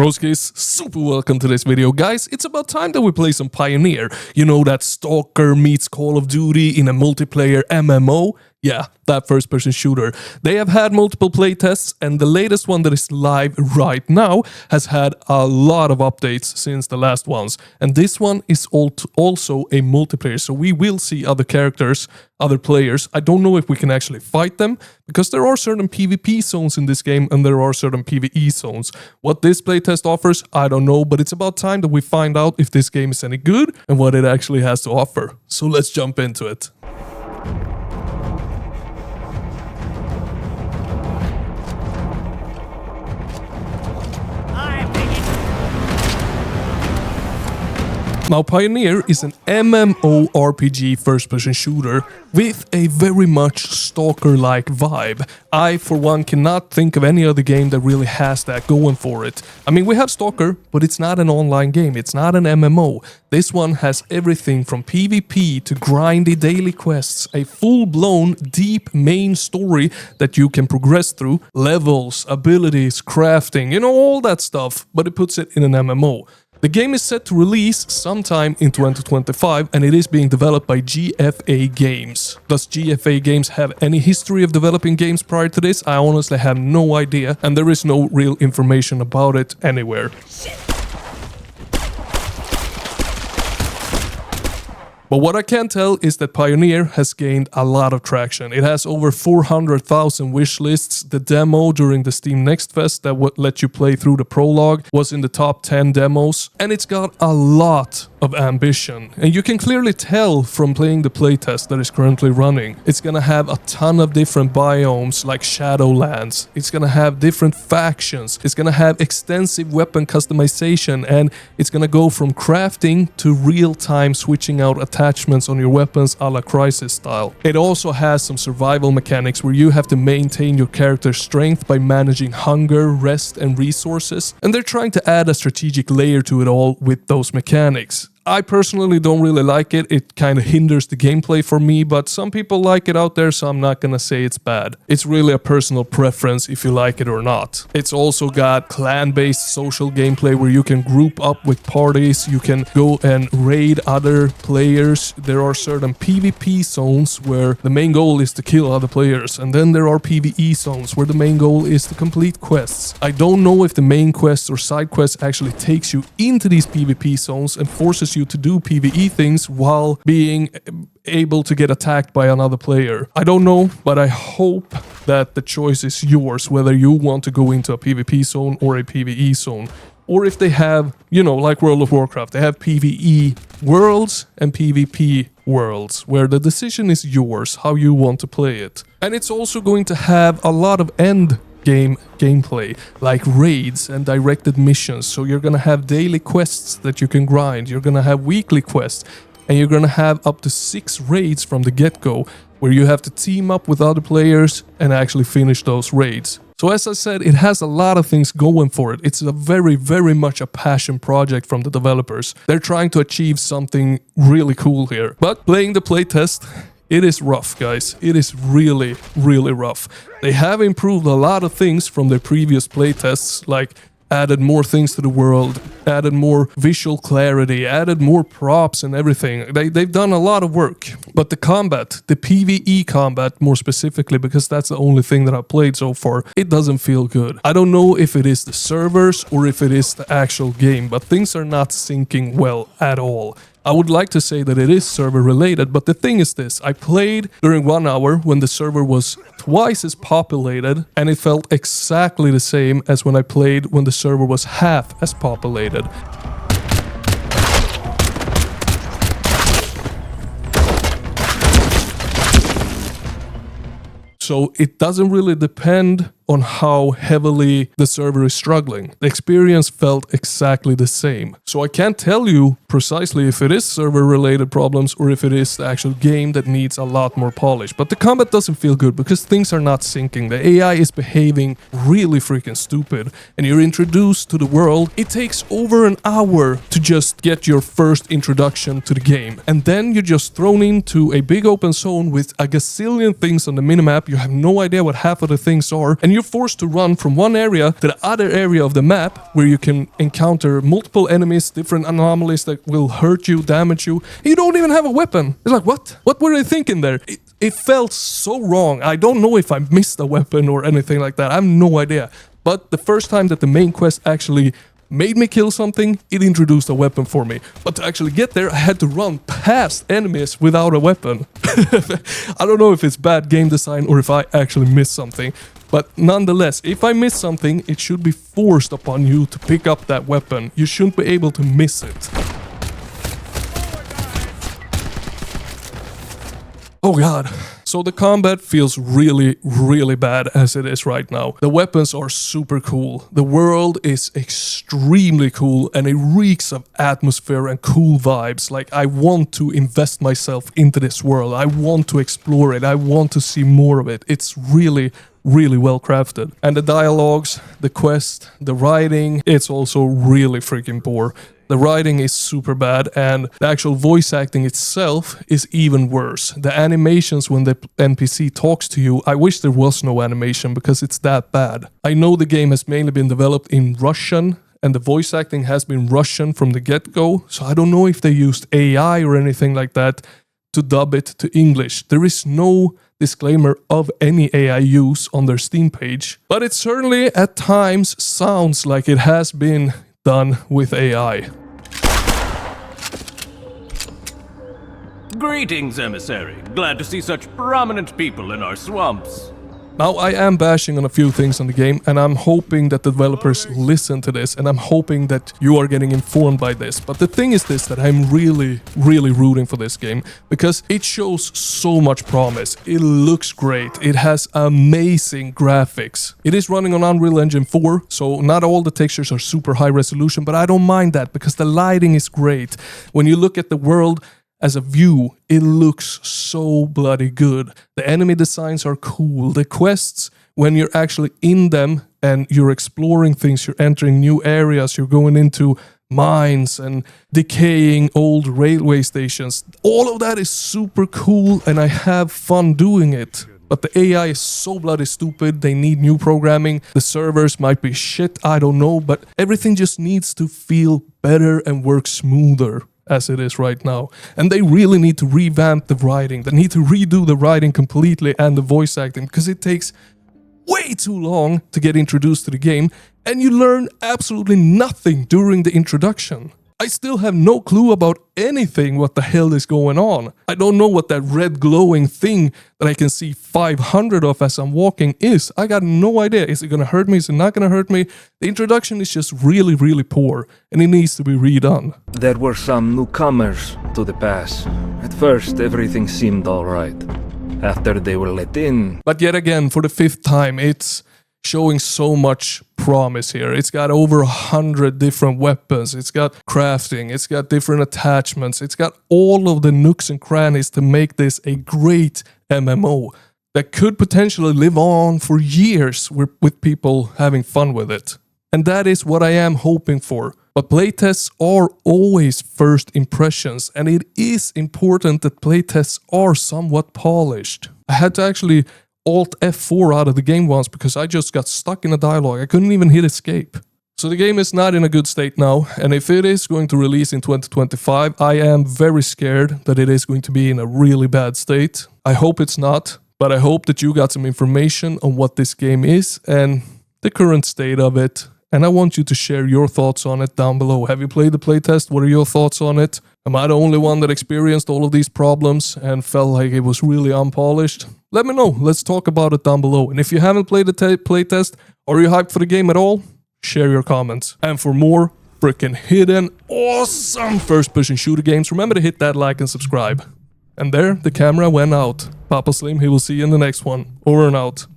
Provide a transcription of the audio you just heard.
Broskis, super welcome to this video, guys. It's about time that we play some Pioneer. You know, that Stalker meets Call of Duty in a multiplayer MMO? Yeah, that first-person shooter. They have had multiple playtests, and the latest one that is live right now has had a lot of updates since the last ones. And this one is also a multiplayer, so we will see other characters, other players. I don't know if we can actually fight them, because there are certain PvP zones in this game, and there are certain PvE zones. What this playtest offers, I don't know, but it's about time that we find out if this game is any good, and what it actually has to offer. So let's jump into it. Now, Pioneer is an MMO RPG first-person shooter with a very much Stalker-like vibe. I, for one, cannot think of any other game that really has that going for it. I mean, we have Stalker, but it's not an online game, it's not an MMO. This one has everything from PvP to grindy daily quests, a full-blown, deep main story that you can progress through, levels, abilities, crafting, you know, all that stuff, but it puts it in an MMO. The game is set to release sometime in 2025, and it is being developed by GFA Games. Does GFA Games have any history of developing games prior to this? I honestly have no idea, and there is no real information about it anywhere. But what I can tell is that Pioneer has gained a lot of traction. It has over 400,000 wish lists. The demo during the Steam Next Fest that would let you play through the prologue was in the top 10 demos. And it's got a lot of ambition. And you can clearly tell from playing the playtest that is currently running. It's gonna have a ton of different biomes like Shadowlands. It's gonna have different factions. It's gonna have extensive weapon customization, and it's gonna go from crafting to real-time switching out attachments on your weapons a la Crisis style. It also has some survival mechanics where you have to maintain your character's strength by managing hunger, rest, and resources. And they're trying to add a strategic layer to it all with those mechanics. I personally don't really like it. It kind of hinders the gameplay for me, but some people like it out there, so I'm not gonna say it's bad. It's really a personal preference if you like it or not. It's also got clan-based social gameplay where you can group up with parties, you can go and raid other players. There are certain PvP zones where the main goal is to kill other players, and then there are PvE zones where the main goal is to complete quests. I don't know if the main quests or side quests actually takes you into these PvP zones and forces you to do PvE things while being able to get attacked by another player. I don't know, but I hope that the choice is yours, whether you want to go into a PvP zone or a PvE zone. Or if they have, you know, like World of Warcraft, they have PvE worlds and PvP worlds, where the decision is yours, how you want to play it. And it's also going to have a lot of gameplay, like raids and directed missions. So you're gonna have daily quests that you can grind, you're gonna have weekly quests, and you're gonna have up to 6 raids from the get-go, where you have to team up with other players and actually finish those raids. So as I said, it has a lot of things going for it. It's a very much a passion project from the developers. They're trying to achieve something really cool here. But playing the playtest, it is rough, guys. It is really rough. They have improved a lot of things from their previous playtests, like added more things to the world, added more visual clarity, added more props and everything. They've done a lot of work. But the combat, the PvE combat more specifically, because that's the only thing that I've played so far, it doesn't feel good. I don't know if it is the servers or if it is the actual game, but things are not syncing well at all. I would like to say that it is server related, but the thing is this: I played during 1 hour when the server was twice as populated, and it felt exactly the same as when I played when the server was half as populated. So it doesn't really depend on how heavily the server is struggling. The experience felt exactly the same. So I can't tell you precisely if it is server-related problems or if it is the actual game that needs a lot more polish. But the combat doesn't feel good because things are not syncing. The AI is behaving really freaking stupid. And you're introduced to the world. It takes over an hour to just get your first introduction to the game. And then you're just thrown into a big open zone with a gazillion things on the minimap. You have no idea what half of the things are. And you're forced to run from one area to the other area of the map where you can encounter multiple enemies, different anomalies that will hurt you, damage you. You don't even have a weapon. It's like, what? What were they thinking there? It felt so wrong. I don't know if I missed a weapon or anything like that. I have no idea. But the first time that the main quest actually made me kill something, it introduced a weapon for me. But to actually get there, I had to run past enemies without a weapon. I don't know if it's bad game design or if I actually missed something. But nonetheless, if I miss something, it should be forced upon you to pick up that weapon. You shouldn't be able to miss it. Oh god. So the combat feels really, really bad as it is right now. The weapons are super cool. The world is extremely cool and it reeks of atmosphere and cool vibes. Like, I want to invest myself into this world. I want to explore it. I want to see more of it. It's really, really well crafted. And the dialogues, the quest, the writing, it's also really freaking poor. The writing is super bad and the actual voice acting itself is even worse. The animations when the NPC talks to you, I wish there was no animation because it's that bad. I know the game has mainly been developed in Russian and the voice acting has been Russian from the get-go, so I don't know if they used AI or anything like that to dub it to English. There is no disclaimer of any AI use on their Steam page, but it certainly at times sounds like it has been done with AI. Greetings, emissary. Glad to see such prominent people in our swamps. Now, I am bashing on a few things on the game, and I'm hoping that the developers listen to this, and I'm hoping that you are getting informed by this. But the thing is this, that I'm really, really rooting for this game, because it shows so much promise. It looks great. It has amazing graphics. It is running on Unreal Engine 4, so not all the textures are super high resolution, but I don't mind that, because the lighting is great. When you look at the world as a view, it looks so bloody good. The enemy designs are cool. The quests, when you're actually in them and you're exploring things, you're entering new areas, you're going into mines and decaying old railway stations. All of that is super cool and I have fun doing it. But the AI is so bloody stupid, they need new programming. The servers might be shit, I don't know, but everything just needs to feel better and work smoother as it is right now. And they really need to revamp the writing. They need to redo the writing completely and the voice acting, because it takes way too long to get introduced to the game and you learn absolutely nothing during the introduction. I still have no clue about anything what the hell is going on. I don't know what that red glowing thing that I can see 500 of as I'm walking is. I got no idea. Is it gonna hurt me? Is it not gonna hurt me? The introduction is just really, really poor and it needs to be redone. There were some newcomers to the pass. At first, everything seemed alright. After they were let in... But yet again, for the 5th time, it's showing so much promise here. It's got over 100 different weapons. It's got crafting. It's got different attachments. It's got all of the nooks and crannies to make this a great MMO that could potentially live on for years with people having fun with it. And that is what I am hoping for. But playtests are always first impressions, and it is important that playtests are somewhat polished. I had to actually Alt F4 out of the game once because I just got stuck in a dialogue. I couldn't even hit escape. So the game is not in a good state now, and if it is going to release in 2025, I am very scared that it is going to be in a really bad state. I hope it's not, but I hope that you got some information on what this game is and the current state of it. And I want you to share your thoughts on it down below. Have you played the playtest? What are your thoughts on it? Am I the only one that experienced all of these problems and felt like it was really unpolished? Let me know. Let's talk about it down below. And if you haven't played the playtest, or you're hyped for the game at all, share your comments. And for more freaking hidden, awesome first-person shooter games, remember to hit that like and subscribe. And there, the camera went out. Papa Slim, he will see you in the next one. Over and out.